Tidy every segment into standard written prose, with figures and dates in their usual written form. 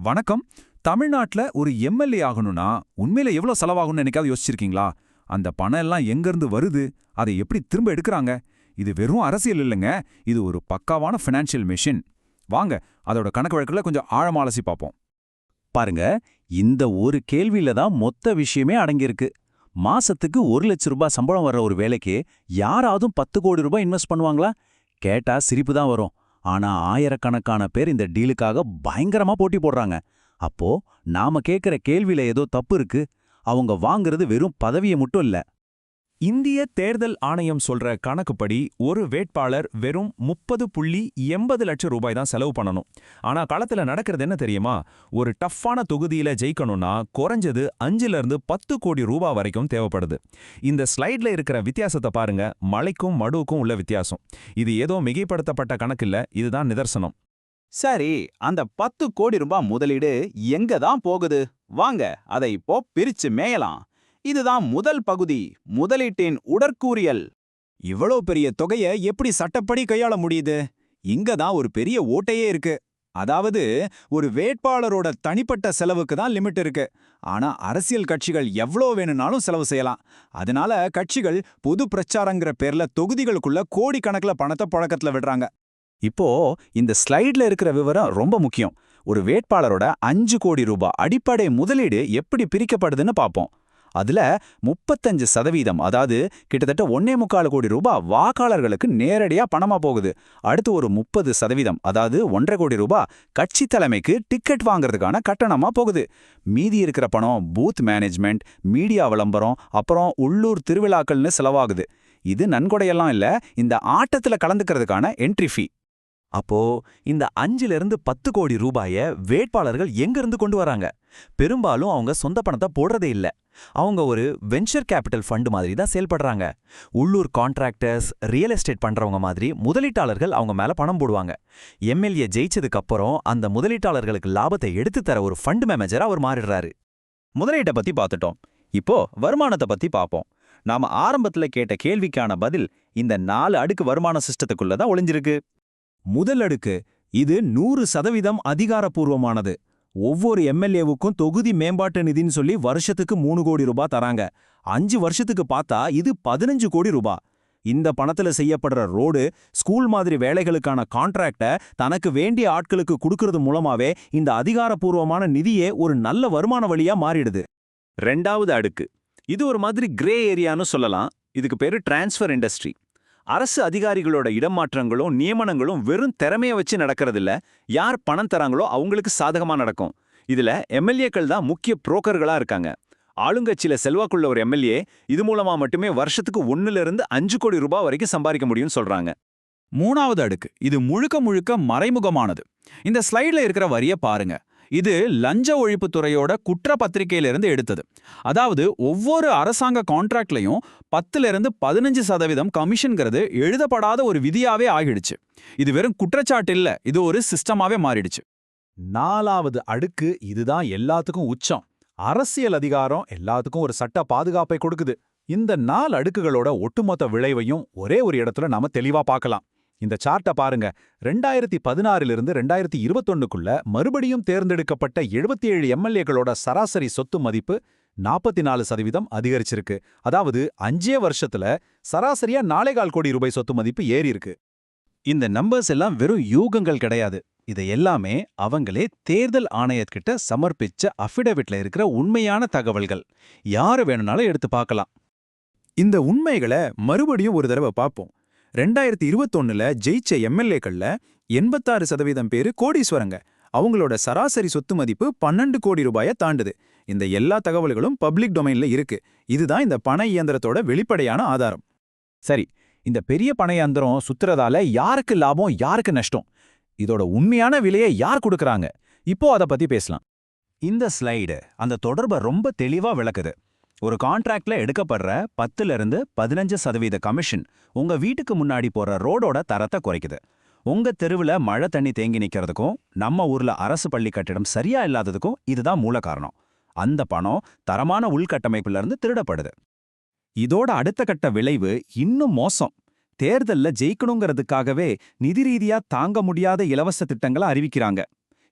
வணக்கம். தமிழ்நாட்டுல ஒரு எம்எல்ஏ ஆகணும்னா உண்மையில எவ்வளவு செலவாகும்னு என்னைக்காவது யோசிச்சிருக்கீங்களா? அந்த பணம் எல்லாம் எங்க இருந்து வருது? அதை எப்படி திரும்ப எடுக்கறாங்க? இது வெறும் அரசியல் இல்லைங்க. இது ஒரு பக்காவான ஃபினான்ஷியல் மெஷின். வாங்க அதோட கணக்கு வழக்குல கொஞ்சம் ஆழமா அலசி பார்ப்போம். பாருங்க, இந்த ஒரு கேள்வியில தான் மொத்த விஷயமே அடங்கியிருக்கு. மாசத்துக்கு 1,00,000 சம்பளம் வர்ற ஒரு வேலைக்கு யாராவது 10 கோடி ரூபாய் இன்வெஸ்ட் பண்ணுவாங்களா? கேட்டா சிரிப்பு தான் வரும். ஆனா ஆயிரக்கணக்கான பேர் இந்த டீலுக்காக பயங்கரமா போட்டி போடுறாங்க. அப்போ நாம கேக்குற கேள்வியில ஏதோ தப்பு இருக்கு. அவங்க வாங்குறது வெறும் பதவியை மட்டும் இல்ல. இந்திய தேர்தல் ஆணையம் சொல்ற கணக்குப்படி ஒரு வேட்பாளர் வெறும் 30.80 லட்சம் ரூபாய் தான் செலவு பண்ணணும். ஆனா களத்துல நடக்கிறது என்ன தெரியுமா? ஒரு டஃப்பான தொகுதியில ஜெயிக்கணும்னா குறைஞ்சது 5ல இருந்து 10 கோடி ரூபாய் வரைக்கும் தேவைப்படுது. இந்த ஸ்லைட்ல இருக்கிற வித்தியாசத்தை பாருங்க. மலைக்கும் மடுவுக்கும் உள்ள வித்தியாசம். இது ஏதோ மிகைப்படுத்தப்பட்ட கணக்கு இல்ல, இதுதான் நிதர்சனம். சரி, அந்த 10 கோடி ரூபாய் முதலீடு எங்க தான் போகுது? வாங்க அதை இப்போ பிரிச்சு மேயலாம். இதுதான் முதல் பகுதி, முதலீட்டின் உடற்கூறியல். இவ்வளோ பெரிய தொகையை எப்படி சட்டப்படி கையாள முடியுது? இங்க தான் ஒரு பெரிய ஓட்டையே இருக்கு. அதாவது ஒரு வேட்பாளரோட தனிப்பட்ட செலவுக்கு தான் லிமிட் இருக்கு. ஆனா அரசியல் கட்சிகள் எவ்வளோ வேணும்னாலும் செலவு செய்யலாம். அதனால கட்சிகள் பொது பிரச்சாரங்கிற பேர்ல தொகுதிகளுக்குள்ள கோடிக்கணக்கில் பணத்தை புழக்கத்துல விடுறாங்க. இப்போ இந்த ஸ்லைட்ல இருக்கிற விவரம் ரொம்ப முக்கியம். ஒரு வேட்பாளரோட 5 கோடி ரூபாய் அடிப்படை முதலீடு எப்படி பிரிக்கப்படுதுன்னு பார்ப்போம். அதுல 35%, அதாவது கிட்டத்தட்ட 1.25 கோடி ரூபாய் வாக்காளர்களுக்கு நேரடியா பணமா போகுது. அடுத்து ஒரு 30%, அதாவது 1.5 கோடி ரூபாய் கட்சி தலைமைக்கு டிக்கெட் வாங்குறதுக்கான கட்டணமா போகுது. மீதி இருக்கிற பணம் பூத் மேனேஜ்மெண்ட், மீடியா விளம்பரம், அப்புறம் உள்ளூர் திருவிழாக்கள்னு செலவாகுது. இது நன்கொடையெல்லாம் இல்ல, இந்த ஆட்டத்துல கலந்துக்கிறதுக்கான என்ட்ரி ஃபீ. அப்போ இந்த 5ல இருந்து 10 கோடி ரூபாய வேட்பாளர்கள் எங்க இருந்து கொண்டு வராங்க? பெரும்பாலும் அவங்க சொந்த பணத்தை போடுறதே இல்ல. அவங்க ஒரு வெஞ்சர் கேபிட்டல் ஃபண்ட் மாதிரி தான் செயல்படுறாங்க. உள்ளூர் கான்ட்ராக்டர்ஸ், ரியல் எஸ்டேட் பண்றவங்க மாதிரி முதலீட்டாளர்கள் அவங்க மேல பணம் போடுவாங்க. எம்எல்ஏ ஜெயிச்சதுக்கு அப்புறம் அந்த முதலீட்டாளர்களுக்கு லாபத்தை எடுத்து தர ஒரு ஃபண்ட் மேனேஜரா அவர் மாறிடுறாரு. முதலீட்டை பத்தி பார்த்துட்டோம். இப்போ வருமானத்தை பத்தி பார்ப்போம். நாம ஆரம்பத்துல கேட்ட கேள்விக்கான பதில் இந்த 4 அடுக்கு வருமான சிஸ்டத்துக்குள்ள தான் ஒளிஞ்சிருக்கு. முதல் அடுக்கு, இது 100% அதிகாரப்பூர்வமானது. ஒவ்வொரு எம்எல்ஏவுக்கும் தொகுதி மேம்பாட்டு நிதின்னு சொல்லி வருஷத்துக்கு 3 கோடி ரூபாய் தராங்க. 5 வருஷத்துக்கு பார்த்தா இது 15 கோடி ரூபாய். இந்த பணத்துல செய்யப்படுற ரோடு, ஸ்கூல் மாதிரி வேலைகளுக்கான கான்ட்ராக்ட தனக்கு வேண்டிய ஆட்களுக்கு கொடுக்கறது மூலமாவே இந்த அதிகாரப்பூர்வமான நிதியே ஒரு நல்ல வருமான வழியா மாறிடுது. 2வது அடுக்கு, இது ஒரு மாதிரி கிரே ஏரியான்னு சொல்லலாம். இதுக்கு பேரு டிரான்ஸ்ஃபர் இண்டஸ்ட்ரி. அரசு அதிகாரிகளோட இடமாற்றங்களும் நியமனங்களும் வெறும் திறமைய வச்சு நடக்கிறதில்ல. யார் பணம் தராங்களோ அவங்களுக்கு சாதகமா நடக்கும். இதுல எம்எல்ஏக்கள் தான் முக்கிய புரோக்கர்களா இருக்காங்க. ஆளுங்கட்சியில செல்வாக்குள்ள ஒரு எம்எல்ஏ இது மூலமா மட்டுமே வருஷத்துக்கு 1ல இருந்து 5 கோடி ரூபாய் வரைக்கும் சம்பாதிக்க முடியும்னு சொல்றாங்க. 3வது அடுக்கு, இது முழுக்க முழுக்க மறைமுகமானது. இந்த ஸ்லைட்ல இருக்கிற வரிய பாருங்க. இது லஞ்ச ஒழிப்புத்துறையோட குற்றப்பத்திரிகையிலிருந்து எடுத்தது. அதாவது ஒவ்வொரு அரசாங்க கான்ட்ராக்ட்லையும் 10ல இருந்து 15% கமிஷன்கிறது எழுதப்படாத ஒரு விதியாவே ஆகிடுச்சு. இது வெறும் குற்றச்சாட்டு இல்ல, இது ஒரு சிஸ்டமாவே மாறிடுச்சு. 4வது அடுக்கு, இதுதான் எல்லாத்துக்கும் உச்சம். அரசியல் அதிகாரம் எல்லாத்துக்கும் ஒரு சட்ட பாதுகாப்பை கொடுக்குது. இந்த 4 அடுக்குகளோட ஒட்டுமொத்த விளைவையும் ஒரே ஒரு இடத்துல நாம தெளிவா பார்க்கலாம். இந்த சார்ட்டை பாருங்க. 2016லிருந்து 2021க்குள்ள மறுபடியும் தேர்ந்தெடுக்கப்பட்ட 77 எம்எல்ஏக்களோட சராசரி சொத்து மதிப்பு 44% அதிகரிச்சிருக்கு. அதாவது 5 வருஷத்துல சராசரியா 4.25 கோடி ரூபாய் சொத்து மதிப்பு ஏறி இருக்கு. இந்த நம்பர்ஸ் எல்லாம் வெறும் யூகங்கள் கிடையாது. இதை எல்லாமே அவங்களே தேர்தல் ஆணையர்கிட்ட சமர்ப்பிச்ச அஃபிடவிட்ல இருக்கிற உண்மையான தகவல்கள். யாரு வேணும்னாலும் எடுத்து பார்க்கலாம். இந்த உண்மைகளை மறுபடியும் ஒரு தடவை பார்ப்போம். 2021ல ஜெயிச்ச எம்எல்ஏக்கள்ல 86% பேரு கோடீஸ்வரங்க. அவங்களோட சராசரி சொத்து மதிப்பு 12 கோடி ரூபாயை தாண்டுது. இந்த எல்லா தகவல்களும் பப்ளிக் டொமைன்ல இருக்கு. இதுதான் இந்த பண இயந்திரத்தோட வெளிப்படையான ஆதாரம். சரி, இந்த பெரிய பண இயந்திரம் சுத்துறதால யாருக்கு லாபம், யாருக்கு நஷ்டம்? இதோட உண்மையான விலையை யார் கொடுக்கறாங்க? இப்போ அதை பத்தி பேசலாம். இந்த ஸ்லைடு அந்த தொடர்பை ரொம்ப தெளிவா விளக்குது. ஒரு கான்ட்ராக்ட்ல எடுக்கப்படுற 10ல இருந்து 15% கமிஷன் உங்க வீட்டுக்கு முன்னாடி போற ரோடோட தரத்தை குறைக்குது. உங்க தெருவுல மழை தண்ணி தேங்கி நிக்கிறதுக்கும் நம்ம ஊர்ல அரசு பள்ளி கட்டிடம் சரியா இல்லாததுக்கும் இதுதான் மூல காரணம். அந்த பணம் தரமான உள்கட்டமைப்புல இருந்து திருடப்படுது. இதோட அடுத்த கட்ட விளைவு இன்னும் மோசம். தேர்தல்ல ஜெயிக்கணுங்கிறதுக்காகவே நிதி ரீதியா தாங்க முடியாத இலவச திட்டங்களை அறிவிக்கிறாங்க.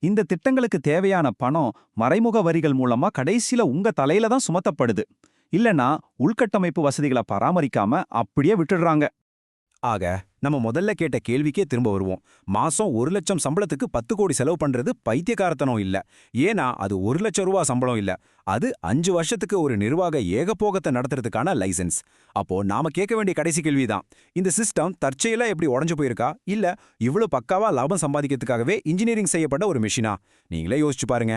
இந்த திட்டங்களுக்கு தேவையான பணம் மறைமுக வரிகள் மூலமா கடைசியில உங்க தலையில தான் சுமத்தப்படுது. இல்லனா உள்கட்டமைப்பு வசதிகளை பராமரிக்காம அப்படியே விட்டுடுறாங்க. ஆக நம்ம முதல்ல கேட்ட கேள்விக்கே திரும்ப வருவோம். மாசம் 1 லட்சம் சம்பளத்துக்கு 10 கோடி செலவு பண்றது பைத்தியக்காரத்தனம் இல்ல. ஏன்னா அது 1 லட்சம் ரூபா சம்பளம் இல்ல. அது 5 வருஷத்துக்கு ஒரு நிர்வாக ஏகபோகத்தை நடத்துறதுக்கான லைசென்ஸ். அப்போ நாம கேட்க வேண்டிய கடைசி கேள்விதான், இந்த சிஸ்டம் தற்செயலா எப்படி உடைஞ்சு போயிருக்கா, இல்ல இவ்வளவு பக்காவா லாபம் சம்பாதிக்கிறதுக்காகவே இன்ஜினியரிங் செய்யப்பட்ட ஒரு மெஷினா? நீங்களே யோசிச்சு பாருங்க.